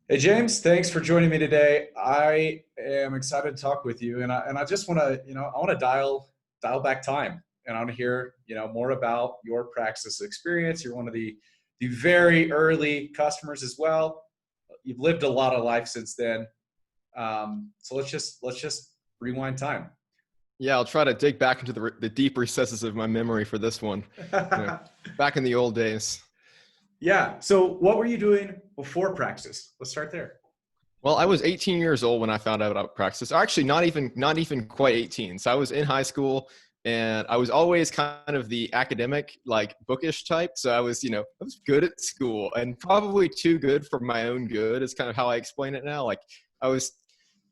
Hey James, thanks for joining me today. I am excited to talk with you, and I just want to, I want to dial back time, and I want to hear, more about your Praxis experience. You're one of the very early customers as well. You've lived a lot of life since then. So let's just rewind time. Yeah, I'll try to dig back into the deep recesses of my memory for this one. You know, back in the old days. Yeah. So what were you doing before Praxis? Let's start there. Well, I was 18 years old when I found out about Praxis. Actually, not even quite 18. So I was in high school, and I was always kind of the academic, like bookish type. So I was good at school, and probably too good for my own good is kind of how I explain it now. Like I was,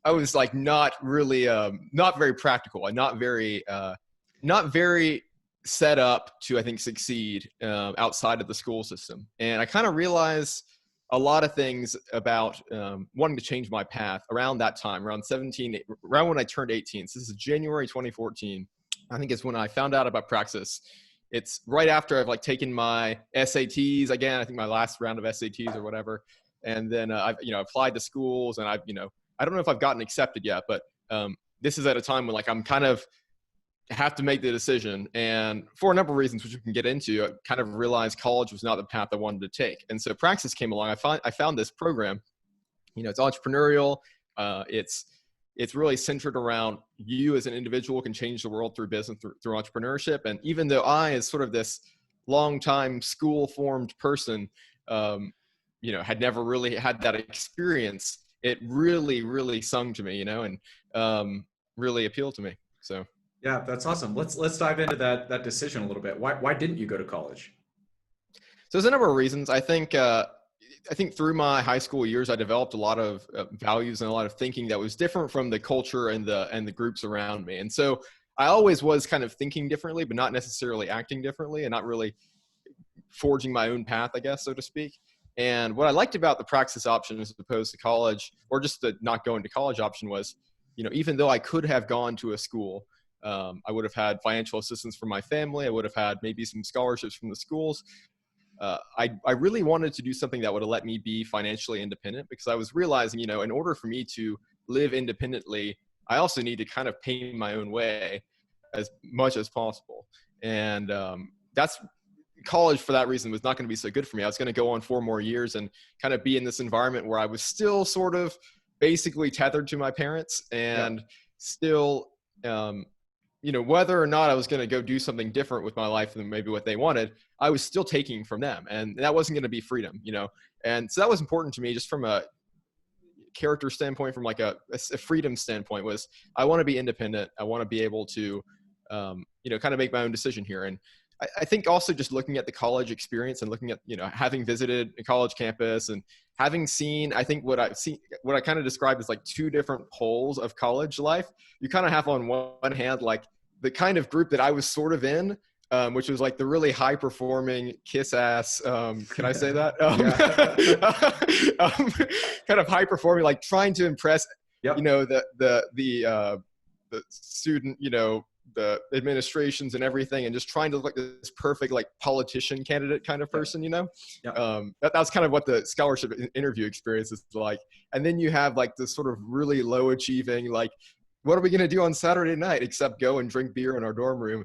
I was like not really, not very practical, and not very set up to, I think, succeed outside of the school system. And I kind of realized a lot of things about wanting to change my path around that time, around 17, around when I turned 18. So this is January 2014. I think it's when I found out about Praxis. It's right after I've like taken my SATs again. I think my last round of SATs or whatever. And then I've, applied to schools, and I don't know if I've gotten accepted yet, but this is at a time when like I'm kind of have to make the decision. And for a number of reasons, which we can get into, I kind of realized college was not the path I wanted to take. And so Praxis came along. I found this program. It's entrepreneurial. It's really centered around you as an individual can change the world through business, through entrepreneurship. And even though I, as sort of this long-time school-formed person, had never really had that experience, it really, really sung to me, and really appealed to me. So. Yeah, that's awesome. Let's dive into that decision a little bit. Why didn't you go to college? So there's a number of reasons. I think through my high school years, I developed a lot of values and a lot of thinking that was different from the culture and the groups around me. And so I always was kind of thinking differently, but not necessarily acting differently, and not really forging my own path, I guess, so to speak. And what I liked about the Praxis option as opposed to college, or just the not going to college option, was, even though I could have gone to a school, I would have had financial assistance from my family. I would have had maybe some scholarships from the schools. I really wanted to do something that would have let me be financially independent, because I was realizing, in order for me to live independently, I also need to kind of pay my own way as much as possible. And that's college, for that reason, was not going to be so good for me. I was going to go on 4 more years and kind of be in this environment where I was still sort of basically tethered to my parents, and still, whether or not I was going to go do something different with my life than maybe what they wanted, I was still taking from them. And that wasn't going to be freedom, And so that was important to me, just from a character standpoint, from like a freedom standpoint, was I want to be independent. I want to be able to, kind of make my own decision here. And I think also just looking at the college experience and looking at, having visited a college campus and having seen, I think what I kind of described as like 2 different poles of college life. You kind of have on one hand, like the kind of group that I was sort of in, which was like the really high performing kiss ass. Can I say that? Kind of high performing, like trying to impress, Yep. the student, the administrations and everything, and just trying to look like this perfect, like politician candidate kind of person, Yep. That's kind of what the scholarship interview experience is like. And then you have like this sort of really low achieving, like, what are we going to do on Saturday night except go and drink beer in our dorm room?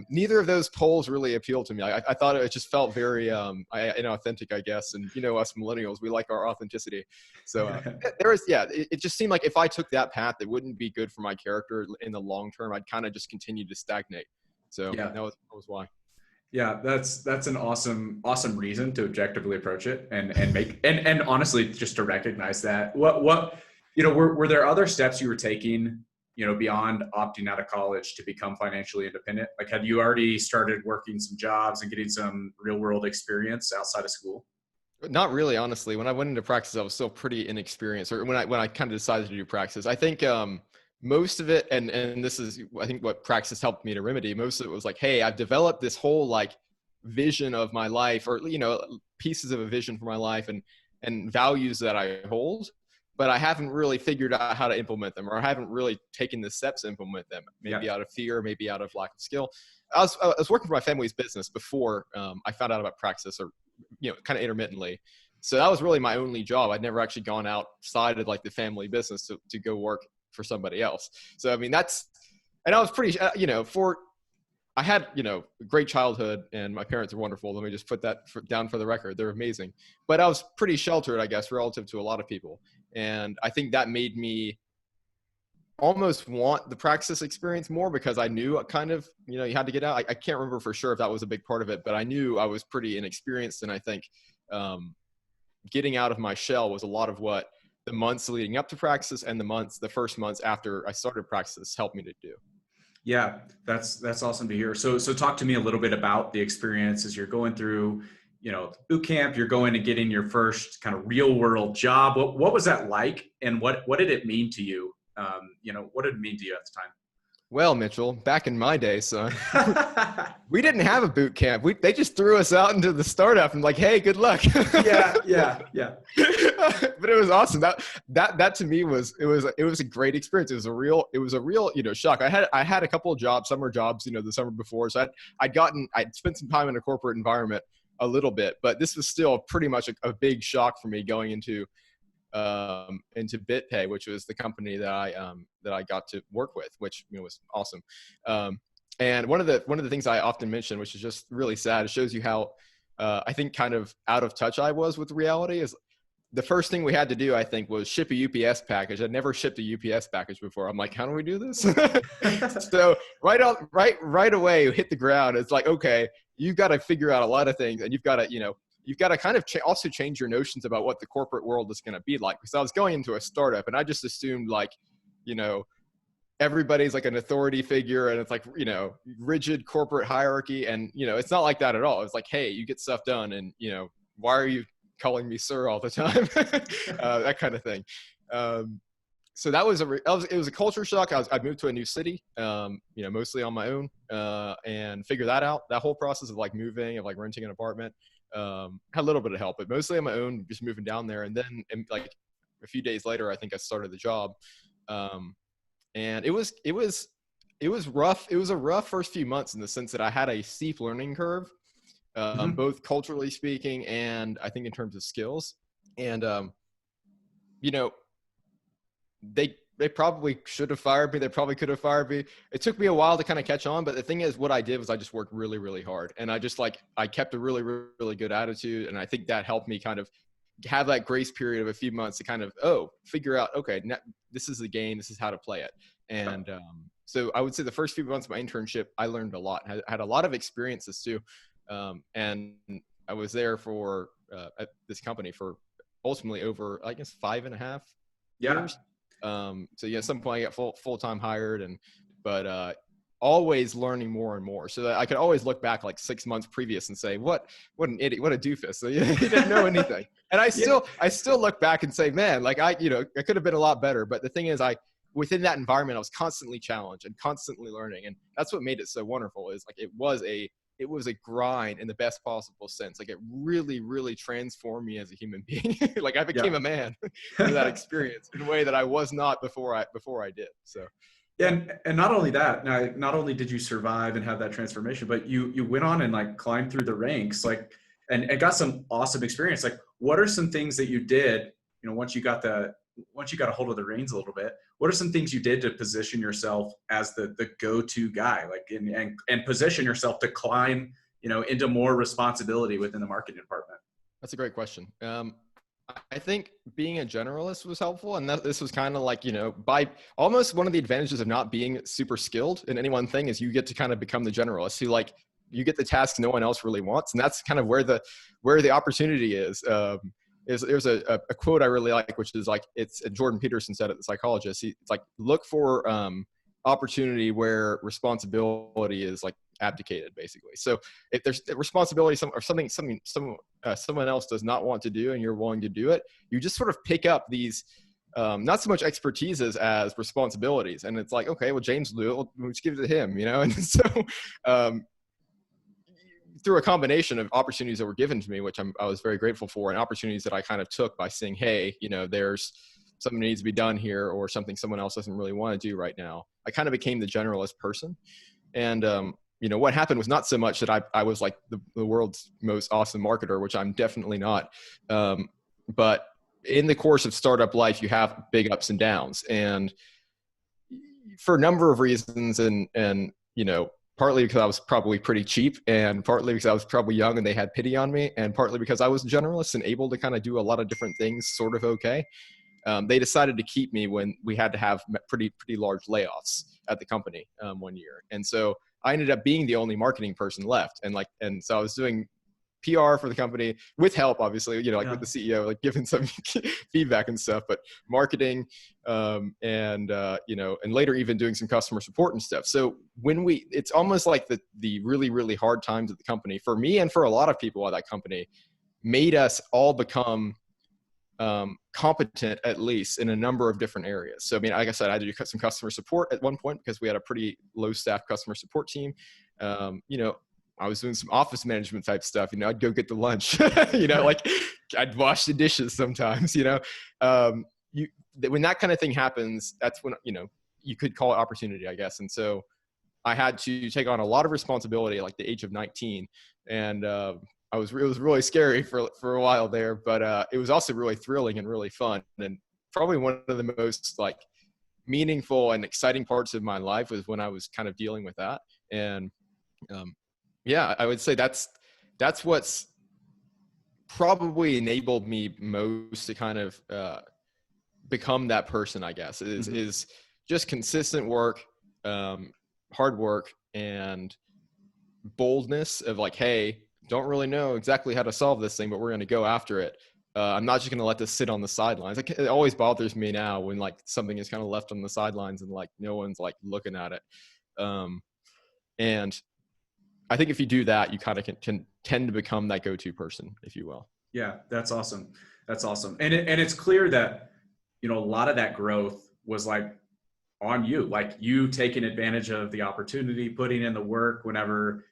Neither of those polls really appealed to me. I thought it just felt very inauthentic, I guess. And us millennials, we like our authenticity. So it just seemed like if I took that path, it wouldn't be good for my character in the long term. I'd kind of just continue to stagnate. So Yeah. that was why. Yeah, that's an awesome reason to objectively approach it and make and honestly just to recognize that. What were there other steps you were taking, beyond opting out of college to become financially independent? Like, had you already started working some jobs and getting some real world experience outside of school? Not really, honestly. When I went into Praxis, I was still pretty inexperienced. Or when I kind of decided to do Praxis, I think most of it, and this is, I think, what Praxis helped me to remedy. Most of it was like, hey, I've developed this whole like vision of my life, or pieces of a vision for my life, and values that I hold, but I haven't really figured out how to implement them, or I haven't really taken the steps to implement them. Maybe out of fear, maybe out of lack of skill. I was working for my family's business before I found out about Praxis, or kind of intermittently. So that was really my only job. I'd never actually gone outside of like the family business to go work for somebody else. So, I mean, and I was pretty, I had, a great childhood and my parents are wonderful. Let me just put that down for the record. They're amazing, but I was pretty sheltered, I guess, relative to a lot of people. And I think that made me almost want the Praxis experience more, because I knew kind of, you had to get out. I can't remember for sure if that was a big part of it, but I knew I was pretty inexperienced. And I think getting out of my shell was a lot of what the months leading up to Praxis and the first months after I started Praxis helped me to do. Yeah, that's awesome to hear. So talk to me a little bit about the experiences you're going through, boot camp, you're going and getting your first kind of real world job. What was that like? And what did it mean to you? What did it mean to you at the time? Well, Mitchell, back in my day, son, we didn't have a boot camp. They just threw us out into the startup and like, hey, good luck. Yeah. But it was awesome. That to me was a great experience. It was a real shock. I had a couple of jobs, summer jobs, the summer before. So I'd spent some time in a corporate environment a little bit, but this was still pretty much a big shock for me going into BitPay, which was the company that I got to work with, which was awesome. And one of the things I often mention, which is just really sad, it shows you how I think kind of out of touch I was with reality. Is the first thing we had to do, I think, was ship a UPS package. I'd never shipped a UPS package before. I'm like, how do we do this? So right away, hit the ground. It's like, okay, you've got to figure out a lot of things, and you've got to kind of also change your notions about what the corporate world is going to be like. Because I was going into a startup and I just assumed everybody's like an authority figure and it's like, rigid corporate hierarchy. And, it's not like that at all. It's like, hey, you get stuff done and, why are you calling me sir all the time? That kind of thing. So it was a culture shock. I moved to a new city, mostly on my own, and figure that out. That whole process of like moving, of like renting an apartment, had a little bit of help, but mostly on my own, just moving down there. And then like a few days later, I think I started the job. And it was rough. It was a rough first few months in the sense that I had a steep learning curve, both culturally speaking and I think in terms of skills. And, they probably should have fired me. They probably could have fired me. It took me a while to kind of catch on. But the thing is, what I did was I just worked really, really hard. And I kept a really, really good attitude. And I think that helped me kind of have that grace period of a few months to kind of, figure out, okay, this is the game. This is how to play it. And so I would say the first few months of my internship, I learned a lot. I had a lot of experiences too. And I was there at this company for ultimately over, I guess, 5.5 years. So yeah, at some point I got full-time hired but always learning more and more, so that I could always look back like 6 months previous and say, what an idiot, what a doofus. So, he didn't know anything. And I still look back and say, man, like I could have been a lot better. But the thing is, within that environment, I was constantly challenged and constantly learning. And that's what made it so wonderful, is like, it was a grind in the best possible sense. Like it really, really transformed me as a human being. Like I became a man through that experience in a way that I was not before I did. So. Yeah, and not only that, not only did you survive and have that transformation, but you went on and like climbed through the ranks, like, and got some awesome experience. Like, what are some things that you did, once you got a hold of the reins a little bit, what are some things you did to position yourself as the go-to guy, like, and position yourself to climb, into more responsibility within the marketing department? That's a great question. I think being a generalist was helpful. And this was kind of like, by almost one of the advantages of not being super skilled in any one thing is you get to kind of become the generalist who, like, you get the tasks no one else really wants. And that's kind of where the opportunity is. There's a quote I really like, which is like, it's Jordan Peterson said it, the psychologist. It's like, look for opportunity where responsibility is like abdicated, basically. So if there's responsibility someone else does not want to do and you're willing to do it, you just sort of pick up these not so much expertises as responsibilities. And it's like, okay, well, James will do it, we'll just give it to him, And so through a combination of opportunities that were given to me, which I was very grateful for, and opportunities that I kind of took by saying, hey, there's something that needs to be done here, or something someone else doesn't really want to do right now, I kind of became the generalist person. And what happened was not so much that I was like the world's most awesome marketer, which I'm definitely not. But in the course of startup life, you have big ups and downs, and for a number of reasons, and partly because I was probably pretty cheap, and partly because I was probably young and they had pity on me, and partly because I was a generalist and able to kind of do a lot of different things sort of okay. They decided to keep me when we had to have pretty large layoffs at the company one year. And so I ended up being the only marketing person left. And so I was doing PR for the company with help, obviously, with the CEO, like giving some feedback and stuff, but marketing, and later even doing some customer support and stuff. So it's almost like the really, really hard times at the company for me and for a lot of people at that company made us all become competent, at least in a number of different areas. So, like I said, I had to do some customer support at one point because we had a pretty low staff customer support team. I was doing some office management type stuff. I'd go get the lunch, like I'd wash the dishes sometimes, when that kind of thing happens, that's when, you could call it opportunity, I guess. And so I had to take on a lot of responsibility at like the age of 19. And, it was really scary for a while there, but it was also really thrilling and really fun. And probably one of the most like meaningful and exciting parts of my life was when I was kind of dealing with that. And I would say that's what's probably enabled me most to kind of become that person, I guess, is just consistent work, hard work, and boldness of like, hey, don't really know exactly how to solve this thing, but we're going to go after it. I'm not just going to let this sit on the sidelines. It always bothers me now when like something is kind of left on the sidelines and like no one's like looking at it. And I think if you do that, you kind of can tend to become that go-to person, if you will. Yeah, that's awesome. That's awesome. And it's clear that, a lot of that growth was like on you, like you taking advantage of the opportunity, putting in the work whenever,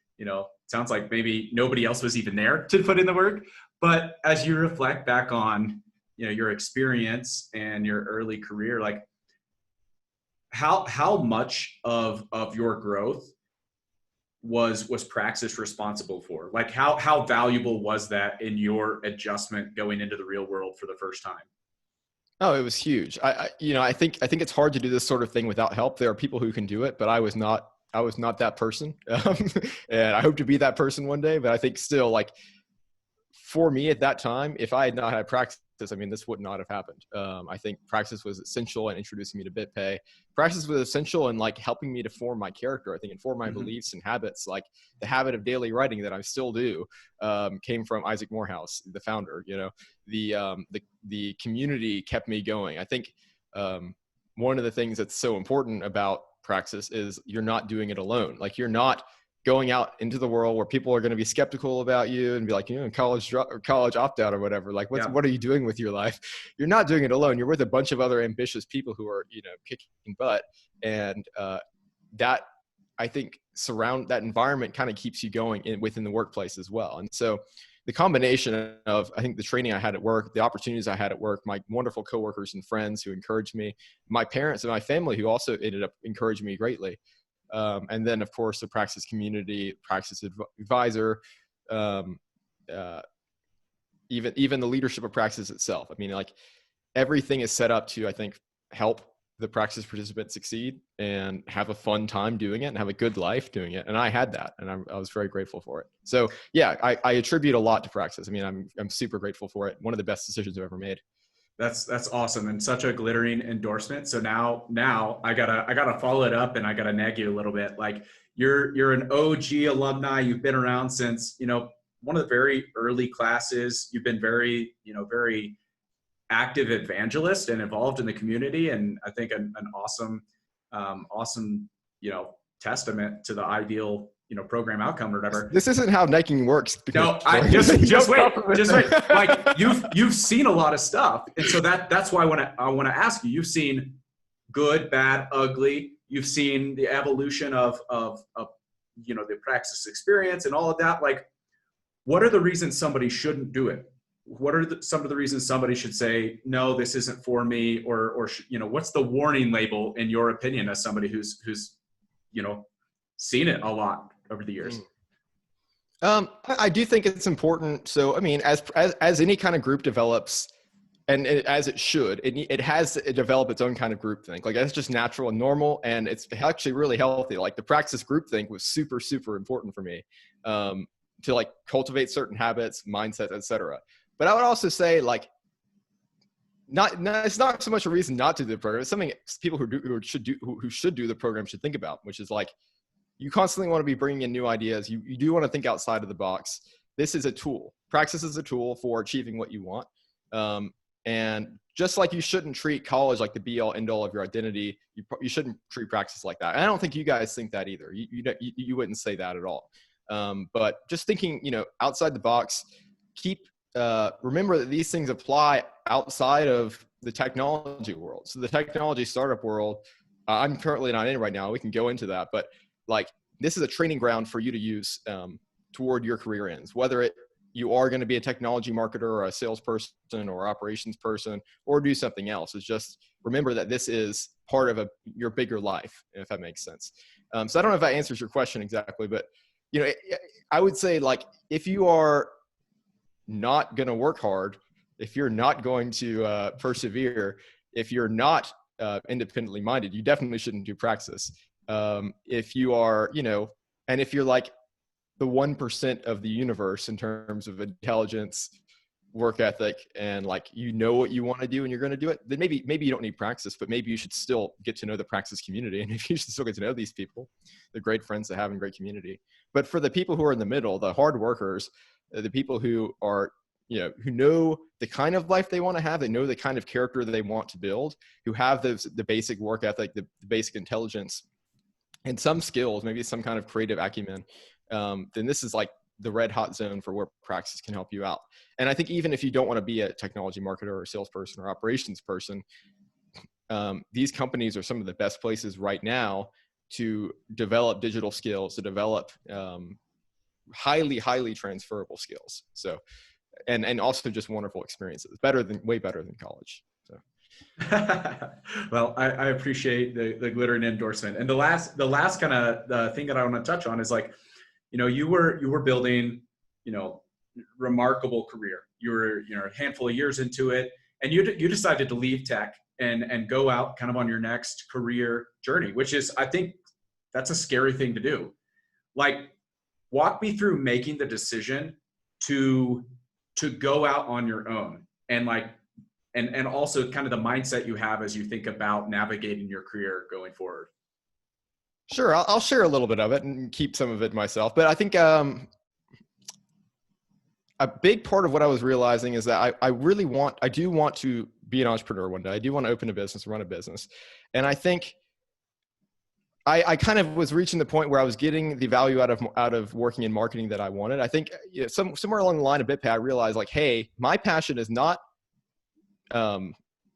sounds like maybe nobody else was even there to put in the work. But as you reflect back on, your experience and your early career, like how much of your growth was Praxis responsible for? Like how valuable was that in your adjustment going into the real world for the first time? Oh, it was huge. I think it's hard to do this sort of thing without help. There are people who can do it, but I was not that person. And I hope to be that person one day, but I think still, like, for me at that time, if I had not had Praxis, this would not have happened. I think Praxis was essential in introducing me to BitPay. Praxis was essential in like helping me to form my character, I think, and form my beliefs and habits. Like the habit of daily writing that I still do came from Isaac Morehouse, the founder. The community kept me going. I think one of the things that's so important about Praxis is you're not doing it alone. Like you're not going out into the world where people are going to be skeptical about you and be like, college opt out or whatever. Like, what are you doing with your life? You're not doing it alone. You're with a bunch of other ambitious people who are, kicking butt. And that, I think, that environment kind of keeps you going within the workplace as well. And so the combination of, I think, the training I had at work, the opportunities I had at work, my wonderful coworkers and friends who encouraged me, my parents and my family who also ended up encouraging me greatly. And then, of course, the Praxis community, Praxis advisor, even the leadership of Praxis itself. Like everything is set up to, I think, help the Praxis participants succeed and have a fun time doing it and have a good life doing it. And I had that, and I was very grateful for it. So yeah, I attribute a lot to Praxis. I'm super grateful for it. One of the best decisions I've ever made. That's awesome, and such a glittering endorsement. So now I gotta follow it up, and I gotta nag you a little bit. Like you're an OG alumni. You've been around since one of the very early classes. You've been very active evangelist and involved in the community, and I think an awesome testament to the ideal program outcome or whatever. This isn't how networking works. No, I just wait. Like you've seen a lot of stuff, and so that's why I want to ask you. You've seen good, bad, ugly. You've seen the evolution of the Praxis experience and all of that. Like, what are the reasons somebody shouldn't do it? What are some of the reasons somebody should say no, this isn't for me, or what's the warning label in your opinion as somebody who's seen it a lot? over the years? I do think it's important. So, I mean, as any kind of group develops, and as it should, it has to develop its own kind of groupthink. Like that's just natural and normal, and it's actually really healthy. Like the Praxis groupthink was super, super important for me to like cultivate certain habits, mindsets, etc. But I would also say like, it's not so much a reason not to do the program. It's something people who should do the program should think about, which is like, you constantly want to be bringing in new ideas. You do want to think outside of the box. This is a tool. Praxis is a tool for achieving what you want. And just like you shouldn't treat college like the be all end all of your identity, you shouldn't treat Praxis like that. And I don't think you guys think that either. You wouldn't say that at all. But just thinking, outside the box, remember that these things apply outside of the technology world. So the technology startup world, I'm currently not in right now. We can go into that, but like this is a training ground for you to use toward your career ends, whether you are going to be a technology marketer or a salesperson or operations person or do something else. It's just remember that this is part of your bigger life, if that makes sense. So I don't know if that answers your question exactly, but I would say like if you are not going to work hard, if you're not going to persevere, if you're not independently minded, you definitely shouldn't do Praxis. If you are, and if you're like the 1% of the universe in terms of intelligence, work ethic, and like, what you want to do and you're going to do it, then maybe you don't need Praxis, but maybe you should still get to know the Praxis community. And if you should still get to know these people, they're great friends to have in great community. But for the people who are in the middle, the hard workers, the people who are, who know the kind of life they want to have, they know the kind of character that they want to build, who have the basic work ethic, the basic intelligence, and some skills, maybe some kind of creative acumen, then this is like the red hot zone for where Praxis can help you out. And I think even if you don't want to be a technology marketer or a salesperson or operations person, these companies are some of the best places right now to develop digital skills, to develop highly, highly transferable skills. So, and also just wonderful experiences, way better than college. So. Well, I appreciate the glittering endorsement. And the last kind of thing that I want to touch on is like, you were building, remarkable career. You were, a handful of years into it, and you decided to leave tech and go out kind of on your next career journey, which is, I think that's a scary thing to do. Like, walk me through making the decision to go out on your own, and like, and also kind of the mindset you have as you think about navigating your career going forward. Sure. I'll share a little bit of it and keep some of it myself. But I think a big part of what I was realizing is that I do want to be an entrepreneur one day. I do want to open a business, run a business. And I think I kind of was reaching the point where I was getting the value out of working in marketing that I wanted. I think somewhere along the line of BitPay, I realized like, hey, my passion is not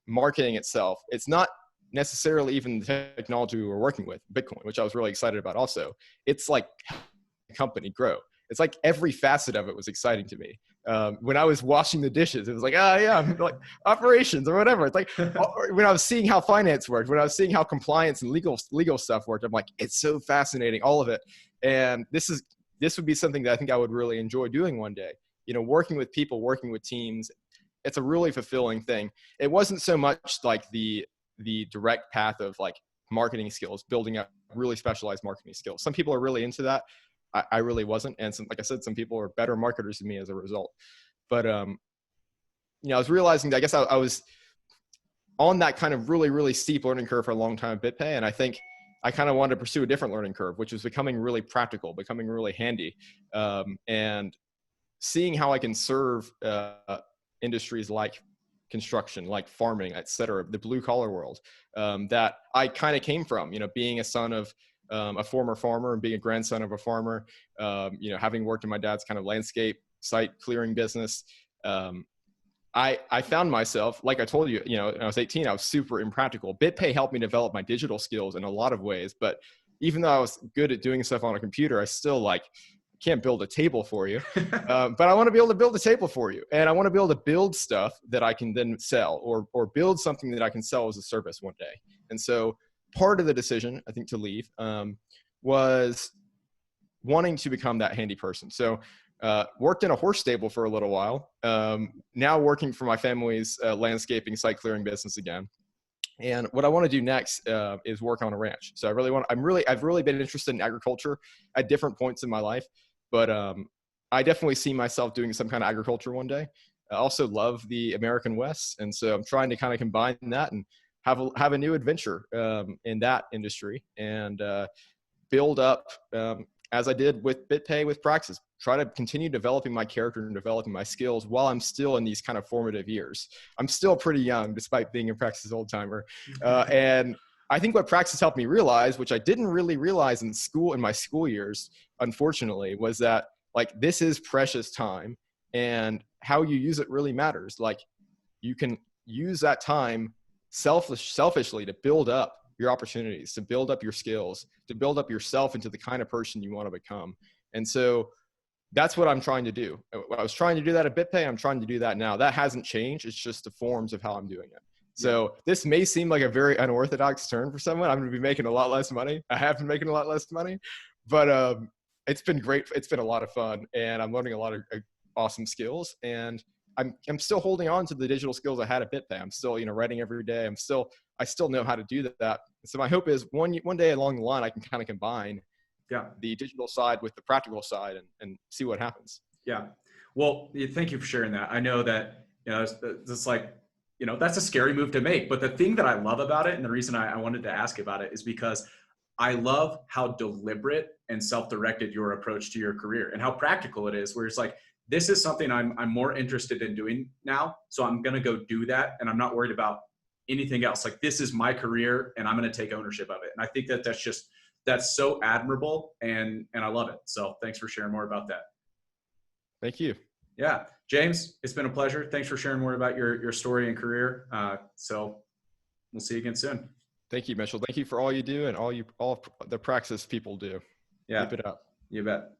marketing itself. It's not necessarily even the technology we were working with, Bitcoin, which I was really excited about also. It's like the company grow. It's like every facet of it was exciting to me. When I was washing the dishes, it was like, I'm like operations or whatever. It's like when I was seeing how finance worked, when I was seeing how compliance and legal stuff worked, I'm like, it's so fascinating, all of it. And this would be something that I think I would really enjoy doing one day. Working with people, working with teams. It's a really fulfilling thing. It wasn't so much like the direct path of like marketing skills, building up really specialized marketing skills. Some people are really into that. I really wasn't. And like I said, some people are better marketers than me as a result. But, I was realizing that I guess I was on that kind of really, really steep learning curve for a long time at BitPay. And I think I kind of wanted to pursue a different learning curve, which was becoming really practical, becoming really handy, and seeing how I can serve industries like construction, like farming, et cetera, the blue collar world that I kind of came from, being a son of a former farmer and being a grandson of a farmer, having worked in my dad's kind of landscape site clearing business. I found myself, like I told you, when I was 18, I was super impractical. BitPay helped me develop my digital skills in a lot of ways, but even though I was good at doing stuff on a computer, I still can't build a table for you. But I want to be able to build a table for you. And I want to be able to build stuff that I can then sell or build something that I can sell as a service one day. And so part of the decision, I think, to leave was wanting to become that handy person. So worked in a horse stable for a little while. Now working for my family's landscaping site clearing business again. And what I want to do next is work on a ranch. So I've really been interested in agriculture at different points in my life, but I definitely see myself doing some kind of agriculture one day. I also love the American West, and so I'm trying to kind of combine that and have a new adventure in that industry, and build up as I did with BitPay with Praxis. Try to continue developing my character and developing my skills while I'm still in these kind of formative years. I'm still pretty young, despite being a Praxis old timer, and I think what Praxis helped me realize, which I didn't really realize in school in my school years, unfortunately, was that like this is precious time, and how you use it really matters. Like you can use that time selfishly to build up your opportunities, to build up your skills, to build up yourself into the kind of person you want to become. And so that's what I'm trying to do. I was trying to do that at BitPay. I'm trying to do that now. That hasn't changed. It's just the forms of how I'm doing it. So this may seem like a very unorthodox turn for someone. I'm going to be making a lot less money. I have been making a lot less money, but it's been great. It's been a lot of fun, and I'm learning a lot of awesome skills. And I'm still holding on to the digital skills I had at BitPay. I'm still, writing every day. I still know how to do that. So my hope is one day along the line, I can kind of combine the digital side with the practical side and see what happens. Yeah. Well, thank you for sharing that. I know that, it's like, that's a scary move to make. But the thing that I love about it, and the reason I wanted to ask about it, is because I love how deliberate and self-directed your approach to your career and how practical it is, where it's like, this is something I'm more interested in doing now. So I'm going to go do that. And I'm not worried about anything else. Like, this is my career and I'm going to take ownership of it. And I think that's so admirable, and I love it. So thanks for sharing more about that. Thank you. Yeah. James, it's been a pleasure. Thanks for sharing more about your story and career. So we'll see you again soon. Thank you, Mitchell. Thank you for all you do and all the Praxis people do. Yeah. Keep it up. You bet.